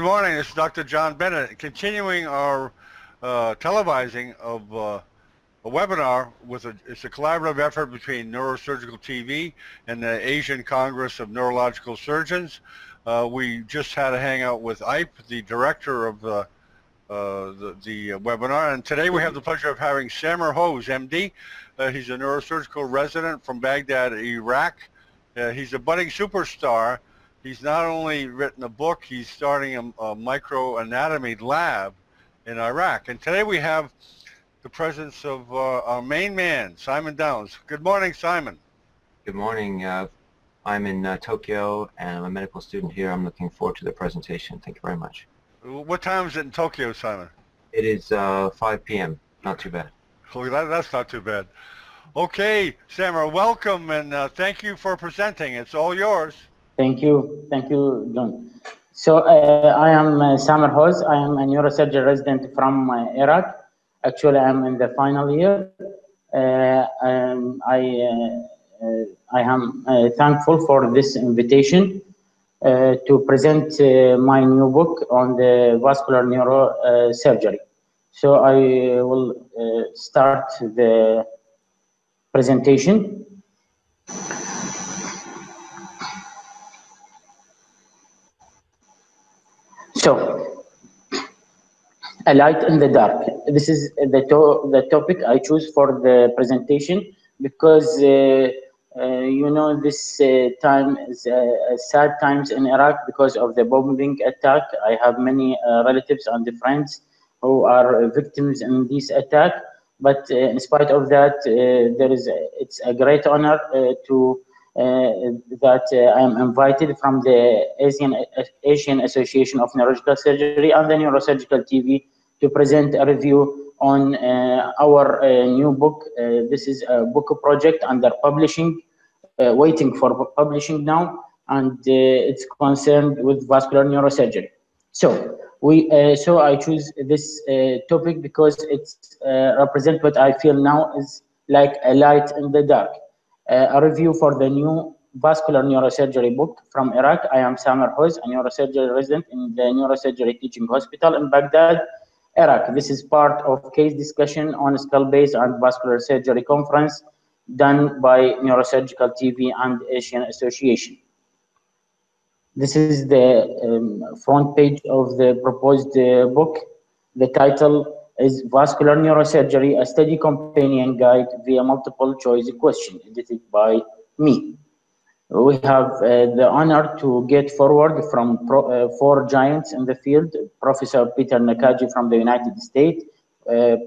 Good morning, this is Dr. John Bennett, continuing our televising of a webinar it's a collaborative effort between Neurosurgical TV and the Asian Congress of Neurological Surgeons. We just had a hangout with Ip, the director of the webinar, and today we have the pleasure of having Samer Hose, MD. He's a neurosurgical resident from Baghdad, Iraq. He's a budding superstar. He's not only written a book, he's starting a microanatomy lab in Iraq. And today we have the presence of our main man, Simon Downs. Good morning, Simon. Good morning. I'm in Tokyo, and I'm a medical student here. I'm looking forward to the presentation. Thank you very much. What time is it in Tokyo, Simon? It is 5 p.m. Not too bad. Oh, that's not too bad. Okay, Samer, welcome, and thank you for presenting. It's all yours. Thank you, John. So I am Samer Hose. I am a neurosurgery resident from Iraq. Actually, I'm in the final year. I am thankful for this invitation to present my new book on the vascular neurosurgery. So I will start the presentation. So, a light in the dark. This is the topic I choose for the presentation because you know this time is sad times in Iraq because of the bombing attack. I have many relatives and friends who are victims in this attack. But in spite of that, it's a great honor that I am invited from the Asian Association of Neurological Surgery and the Neurosurgical TV to present a review on our new book. This is a book project under publishing, waiting for publishing now, and it's concerned with vascular neurosurgery. So I choose this topic because it's represent what I feel now is like a light in the dark. A review for the new vascular neurosurgery book from Iraq. I am Samer Hose, a neurosurgery resident in the Neurosurgery Teaching Hospital in Baghdad, Iraq. This is part of case discussion on skull-based and vascular surgery conference done by Neurosurgical TV and Asian Association. This is the front page of the proposed book. The title is Vascular Neurosurgery, a Study Companion Guide via Multiple Choice Question, edited by me. We have the honor to get forward from four giants in the field: Professor Peter Nakaji from the United States,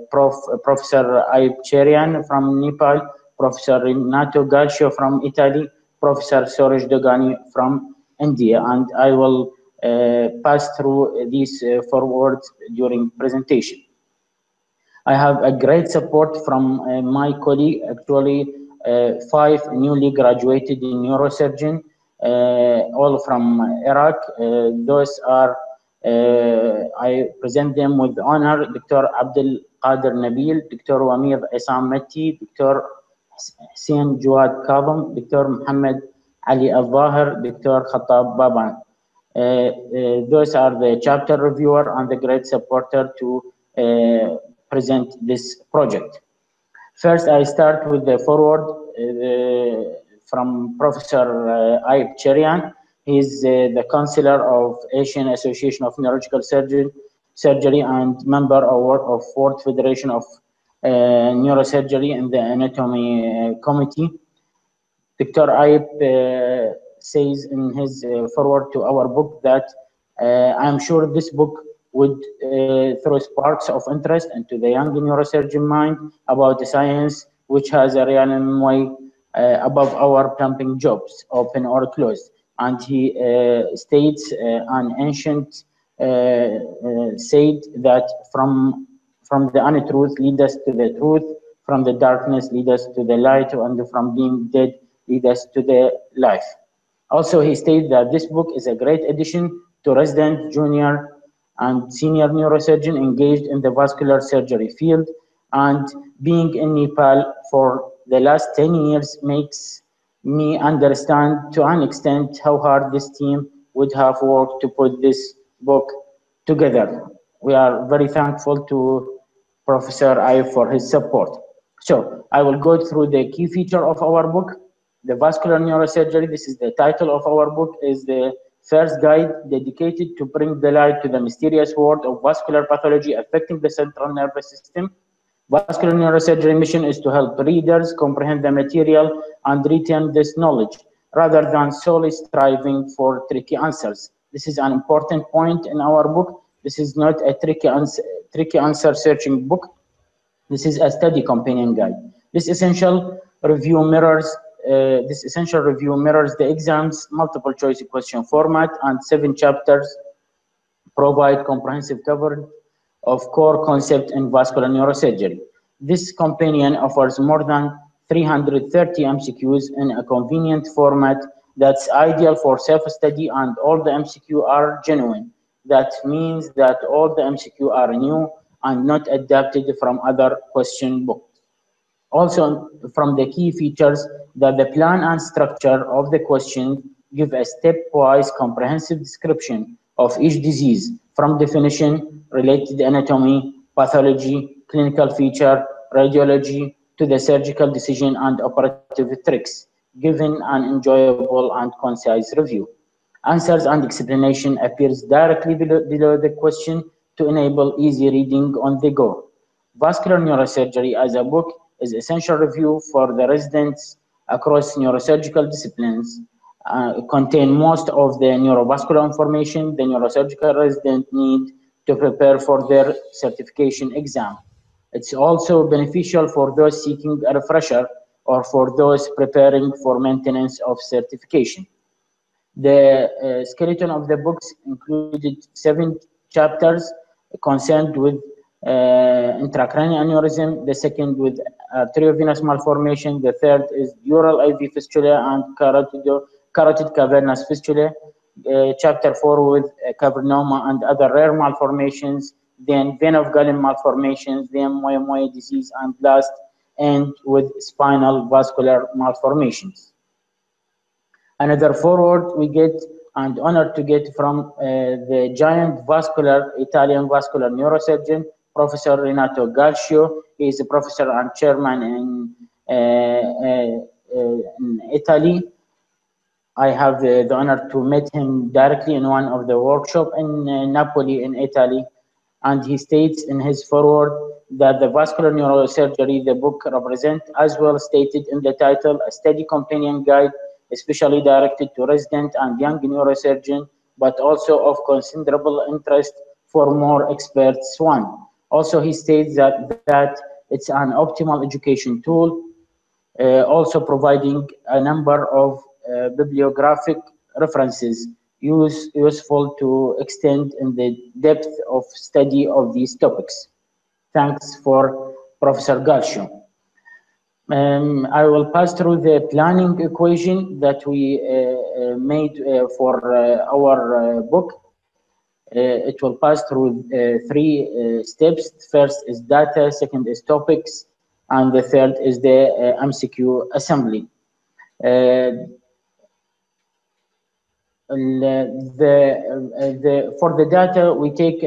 Professor Ayub Cherian from Nepal, Professor Renato Galcio from Italy, Professor Sorej Dogani from India, and I will pass through these forwards during presentation. I have a great support from my colleague, actually 5 newly graduated neurosurgeons, all from Iraq. Those are, I present them with honor: Dr. Abdul Qadir Nabil, Dr. Wamir Isam Matti, Dr. Hussein Jawad Kadham, Dr. Muhammad Ali Al-Zahir, Dr. Khattab Baban. Those are the chapter reviewer and the great supporter to present this project. First, I start with the forward from Professor Ayub Cherian. He is the counselor of Asian Association of Neurological Surgery and member of World Federation of Neurosurgery in the Anatomy Committee. Dr. Ayub says in his forward to our book that I'm sure this book would throw sparks of interest into the young neurosurgeon mind about the science, which has a realm way above our plumbing jobs, open or closed. And he states an ancient said that from the untruth lead us to the truth, from the darkness lead us to the light, and from being dead lead us to the life. Also, he states that this book is a great addition to resident, junior, and senior neurosurgeon engaged in the vascular surgery field, and being in Nepal for the last 10 years makes me understand to an extent how hard this team would have worked to put this book together. We are very thankful to Professor Ayub for his support. So I will go through the key feature of our book, the vascular neurosurgery. This is the title of our book, is the first guide dedicated to bring the light to the mysterious world of vascular pathology affecting the central nervous system. Vascular neurosurgery mission is to help readers comprehend the material and retain this knowledge, rather than solely striving for tricky answers. This is an important point in our book. This is not a tricky answer searching book. This is a study companion guide. This essential review mirrors the exam's multiple choice question format, and 7 chapters provide comprehensive coverage of core concepts in vascular neurosurgery. This companion offers more than 330 MCQs in a convenient format that's ideal for self-study, and all the MCQ are genuine. That means that all the MCQ are new and not adapted from other question books. Also, from the key features, that the plan and structure of the question give a stepwise comprehensive description of each disease, from definition, related anatomy, pathology, clinical feature, radiology, to the surgical decision and operative tricks, giving an enjoyable and concise review. Answers and explanation appears directly below the question to enable easy reading on the go. Vascular Neurosurgery as a book is essential review for the residents across neurosurgical disciplines. Contain most of the neurovascular information the neurosurgical resident need to prepare for their certification exam. It's also beneficial for those seeking a refresher or for those preparing for maintenance of certification. The skeleton of the books included 7 chapters concerned with intracranial aneurysm, the second with arteriovenous malformation, the third is dural IV fistula and carotid cavernous fistula, chapter 4 with cavernoma and other rare malformations, then vein of Galen malformations, then Moyamoya disease, and last end with spinal vascular malformations. Another forward we get and honored to get from the giant Italian vascular neurosurgeon, Professor Renato Galcio. He is a professor and chairman in Italy. I have the honor to meet him directly in one of the workshops in Napoli in Italy. And he states in his foreword that the vascular neurosurgery, the book represents, as well stated in the title, a study companion guide especially directed to resident and young neurosurgeon, but also of considerable interest for more experts one. Also, he states that it's an optimal education tool, also providing a number of bibliographic references useful to extend in the depth of study of these topics. Thanks for Professor Galcio. I will pass through the planning equation that we made for our book. It will pass through 3 steps. First is data, second is topics, and the third is the MCQ assembly. For the data, we take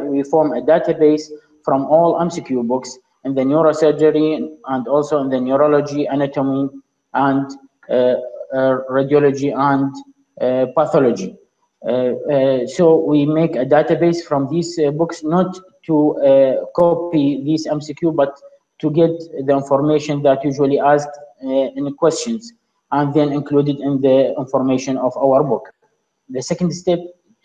we form a database from all MCQ books in the neurosurgery and also in the neurology, anatomy, and radiology and pathology. So we make a database from these books, not to copy these MCQ, but to get the information that usually asked in the questions, and then included in the information of our book. The second step,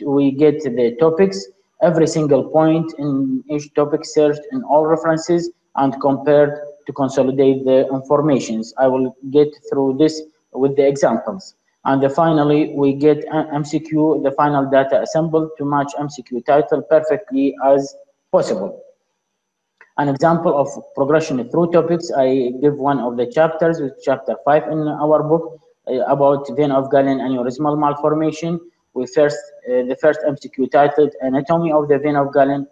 we get the topics, every single point in each topic searched in all references and compared to consolidate the informations. I will get through this with the examples. And finally, we get MCQ, the final data assembled to match MCQ title perfectly as possible. An example of progression through topics, I give one of the chapters, with chapter 5 in our book, about vein of Galen aneurysmal malformation. We the first MCQ titled Anatomy of the vein of Galen.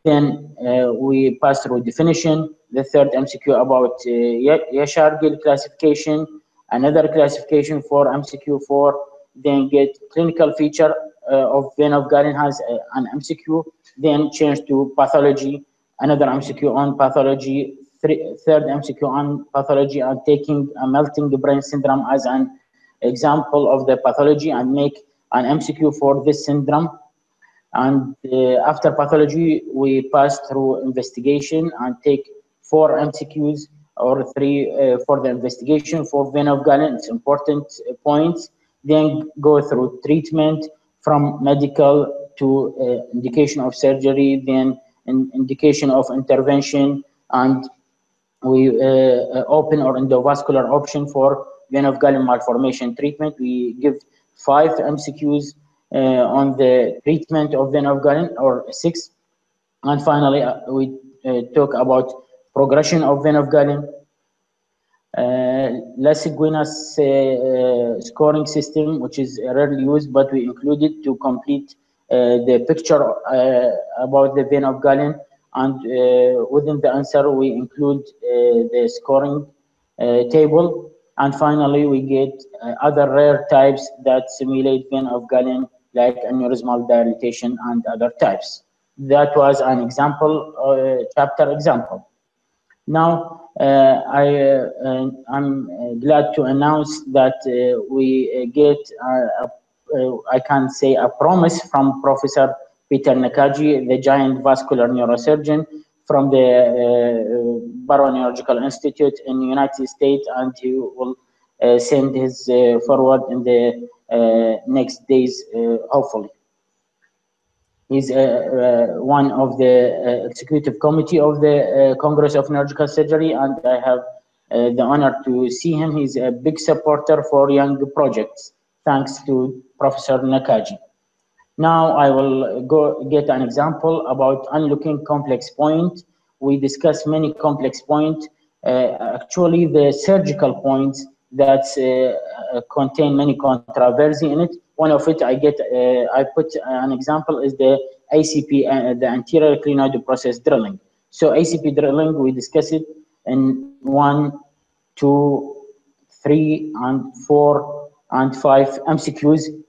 Then we pass through definition. The third MCQ about Yashar-Gill classification. Another classification for MCQ4. Then get clinical feature of vein of Galen has an MCQ, then change to pathology, another MCQ on pathology, third MCQ on pathology, and taking a melting brain syndrome as an example of the pathology and make an MCQ for this syndrome. And after pathology, we pass through investigation and take 4 MCQs or 3 for the investigation for vein of Galen. It's important points. Then go through treatment from medical to indication of surgery, then indication of intervention, and we open or endovascular option for vein of Galen malformation treatment. We give 5 MCQs on the treatment of vein of Galen, or 6. And finally, we talk about progression of vein of Galen. Les Guinness scoring system, which is rarely used, but we included to complete the picture about the vein of Galen. And within the answer, we include the scoring table. And finally, we get other rare types that simulate vein of Galen, like aneurysmal dilatation and other types. That was an example, chapter example. Now, I'm glad to announce that we get, I can say, a promise from Professor Peter Nakaji, the giant vascular neurosurgeon from the Barrow Neurological Institute in the United States, and he will send his forward in the next days, hopefully. He's one of the executive committee of the Congress of Neurological Surgery, and I have the honor to see him. He's a big supporter for young projects, thanks to Professor Nakaji. Now I will go get an example about unlooking complex point. We discuss many complex points. Actually, the surgical points that contain many controversy in it. One of it I put an example is the ACP, the anterior clinoid process drilling. So ACP drilling, we discuss it in 1, 2, 3, and 4, and 5 MCQs,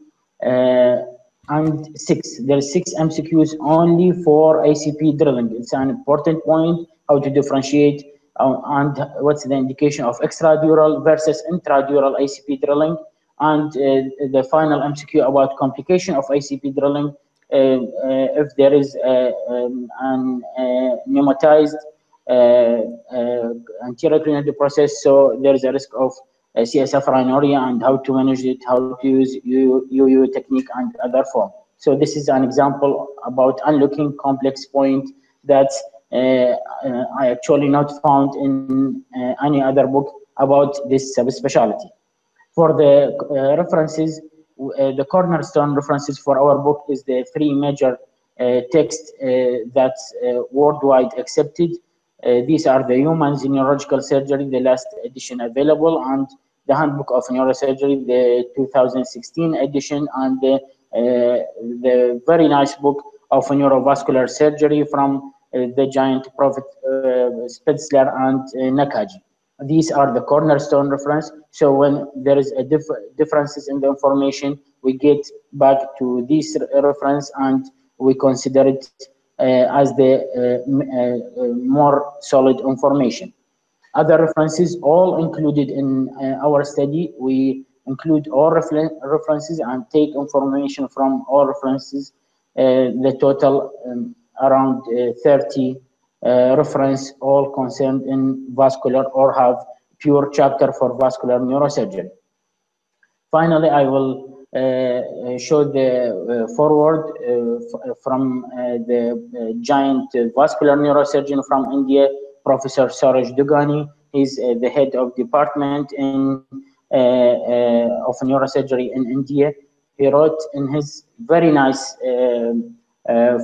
and 6. There's 6 MCQs only for ACP drilling. It's an important point, how to differentiate and what's the indication of extradural versus intradural ACP drilling. And the final MCQ about complication of ACP drilling, if there is an pneumatized anterior clinoid process, so there is a risk of CSF rhinorrhea and how to manage it, how to use UU technique and other form. So this is an example about unlooking complex point that I actually not found in any other book about this subspecialty. For the references, the cornerstone references for our book is the 3 major texts that's worldwide accepted. These are the Humans in Neurological Surgery, the last edition available, and the Handbook of Neurosurgery, the 2016 edition, and the very nice book of neurovascular surgery from the giant Prophet Spitzler and Nakaji. These are the cornerstone reference. So when there is a differences in the information, we get back to this reference and we consider it as the more solid information. Other references all included in our study. We include all references and take information from all references. The total around 30 reference, all concerned in vascular or have pure chapter for vascular neurosurgery. Finally, I will show the forward from the giant vascular neurosurgeon from India, Professor Suraj Dugani. He's the head of department in of neurosurgery in India. He wrote in his very nice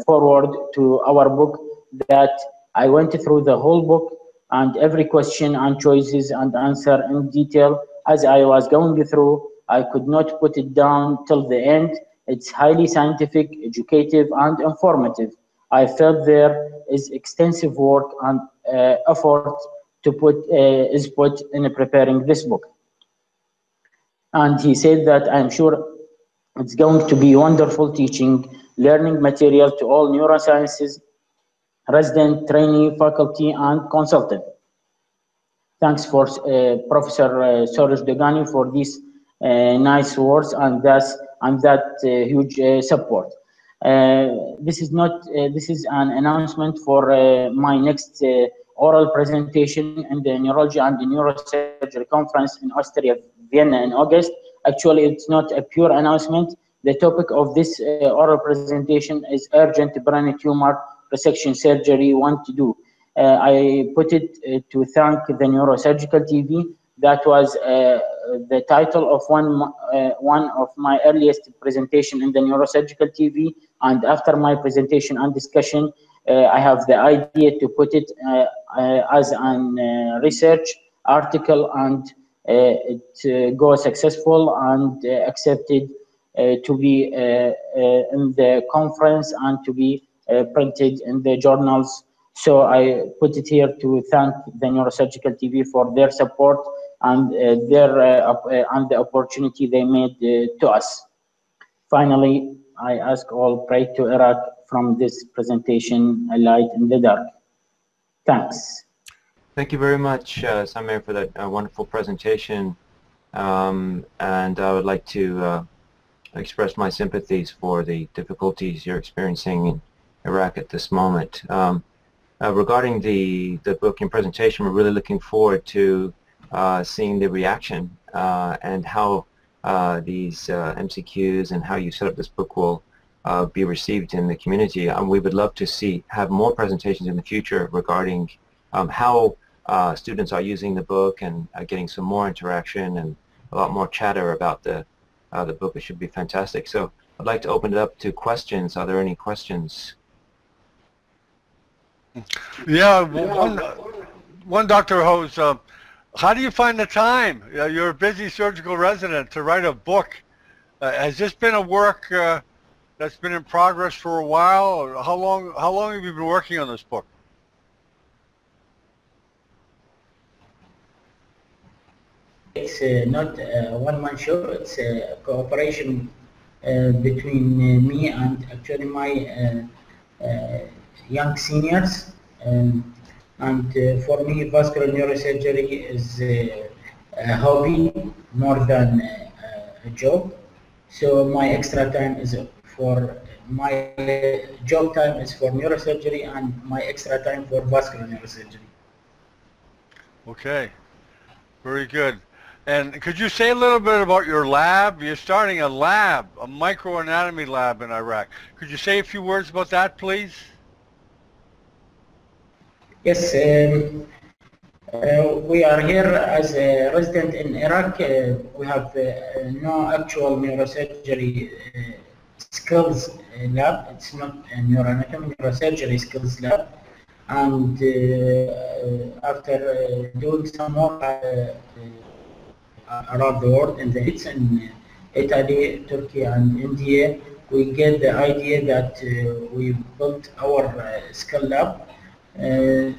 forward to our book that I went through the whole book and every question and choices and answer in detail. As I was going through, I could not put it down till the end. It's highly scientific, educative, and informative. I felt there is extensive work and effort to put in preparing this book. And he said that I'm sure It's going to be wonderful teaching, learning material to all neurosciences, resident, trainee, faculty, and consultant. Thanks for Professor Soros Dogani for these nice words and that huge support. This is not. This is an announcement for my next oral presentation in the Neurology and the Neurosurgery Conference in Austria, Vienna in August. Actually, it's not a pure announcement. The topic of this oral presentation is urgent brain tumor resection surgery. Want to do. I put it to thank the Neurosurgical TV. That was the title of one of my earliest presentation in the Neurosurgical TV. And after my presentation and discussion, I have the idea to put it as an research article, and it goes successful and accepted to be in the conference and to be printed in the journals. So I put it here to thank the Neurosurgical TV for their support and and the opportunity they made to us. Finally, I ask all pray to Iraq from this presentation, A Light in the Dark. Thanks. Thank you very much, Samir, for that wonderful presentation. And I would like to express my sympathies for the difficulties you're experiencing in Iraq at this moment. Regarding the book and presentation, we're really looking forward to seeing the reaction and how these MCQs and how you set up this book will be received in the community. We would love to have more presentations in the future regarding how students are using the book and getting some more interaction and a lot more chatter about the book. It should be fantastic. So I'd like to open it up to questions. Are there any questions? Yeah, one Dr. Hose, how do you find the time? You're a busy surgical resident to write a book. Has this been a work that's been in progress for a while? Or how long have you been working on this book? It's not a one-man show. It's a cooperation between me and actually my young seniors, and for me vascular neurosurgery is a hobby more than a job. So my extra time is for my job time is for neurosurgery, and my extra time for vascular neurosurgery. Okay, very good. And could you say a little bit about your lab? You're starting a lab, a microanatomy lab in Iraq. Could you say a few words about that, please? Yes, we are here as a resident in Iraq. We have no actual neurosurgery skills lab. It's not a neuroanatomy, neurosurgery skills lab. And after doing some work around the world in the States, in Italy, Turkey, and India, we get the idea that we built our skill lab.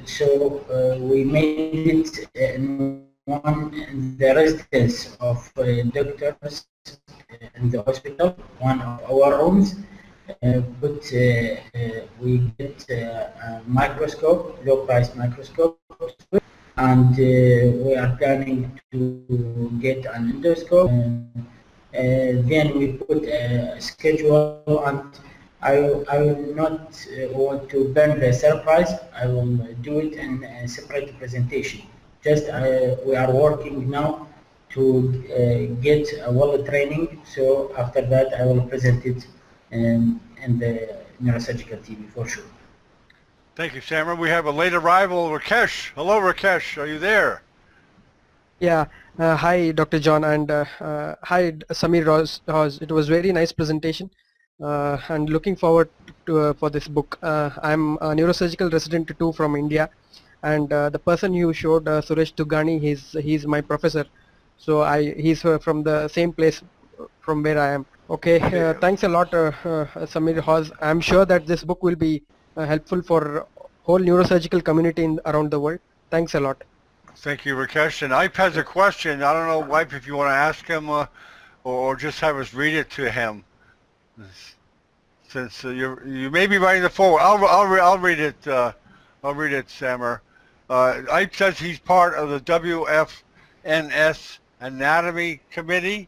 So we made it in the residence of doctors in the hospital, one of our rooms. But we get a microscope, low-price microscope, and we are planning to get an endoscope. Then we put a schedule, and I will not want to burn the surprise. I will do it in a separate presentation. Just we are working now to get a wallet training. So after that, I will present it in the Neurosurgical TV for sure. Thank you, Samir. We have a late arrival, Rakesh. Hello, Rakesh. Are you there? Yeah. Hi, Dr. John, and hi, Samir Roz. It was very nice presentation. And looking forward to for this book. I'm a neurosurgical resident too from India, and the person you showed, Suresh Dugani, he's my professor. So he's from the same place from where I am. Okay, thanks a lot, Samir Roz. I'm sure that this book will be helpful for whole neurosurgical community around the world. Thanks a lot. Thank you, Rakesh. And Ipe has a question. I don't know, Ipe, if you want to ask him or just have us read it to him. since you may be writing the forward. I'll read it. I'll read it, Samer. Ike says he's part of the WFNS Anatomy Committee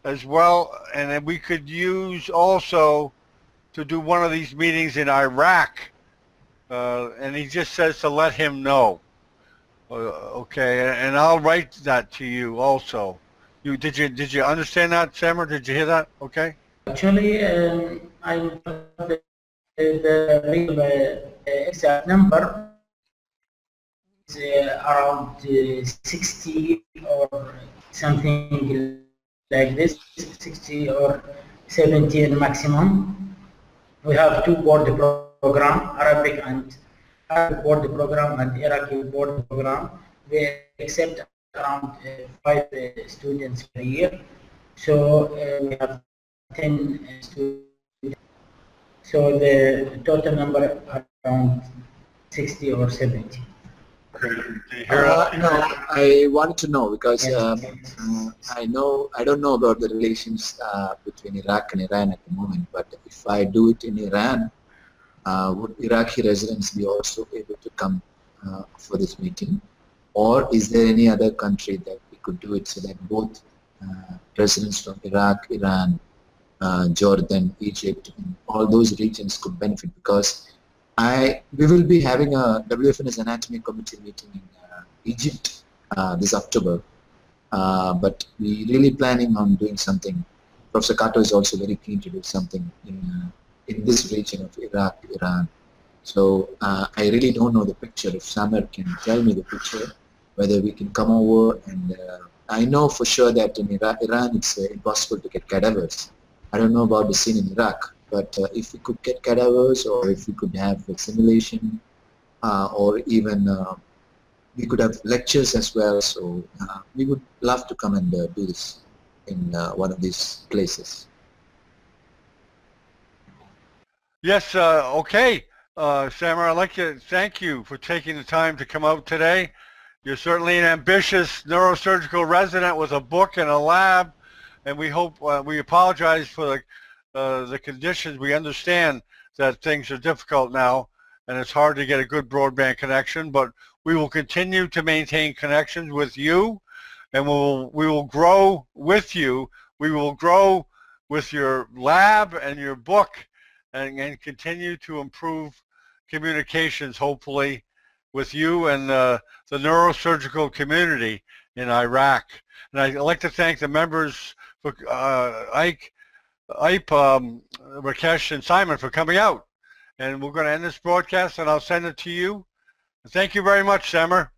as well, and then we could use also to do one of these meetings in Iraq. And he just says to let him know. Okay, and I'll write that to you also. Did you understand that, Samer? Did you hear that? Okay. Actually, I'm the real exact number is around 60 or something like this, 60 or 70 maximum. We have two board program, Arabic board program and Iraqi board program. They accept around 5 students per year. So we have 10 students. So the total number around 60 or 70. No, I wanted to know because I don't know about the relations between Iraq and Iran at the moment, but if I do it in Iran, would Iraqi residents be also able to come for this meeting? Or is there any other country that we could do it so that both residents from Iraq, Iran, Jordan, Egypt, and all those regions could benefit? Because we will be having a WFNS Anatomy Committee meeting in Egypt this October, but we really planning on doing something. Professor Kato is also very keen to do something in this region of Iraq, Iran. So I really don't know the picture. If Samer can tell me the picture, whether we can come over, and I know for sure that in Iran it's impossible to get cadavers. I don't know about the scene in Iraq, but if we could get cadavers, or if we could have a simulation, or even we could have lectures as well. So we would love to come and do this in one of these places. Yes, okay. Samer, I'd like to thank you for taking the time to come out today. You're certainly an ambitious neurosurgical resident with a book and a lab, and we hope, we apologize for the conditions. We understand that things are difficult now, and it's hard to get a good broadband connection, but we will continue to maintain connections with you, and we will grow with you. We will grow with your lab and your book, and continue to improve communications, hopefully, with you and the neurosurgical community in Iraq. And I'd like to thank the members, for Ike, Rakesh, and Simon for coming out. And we're going to end this broadcast, and I'll send it to you. Thank you very much, Samer.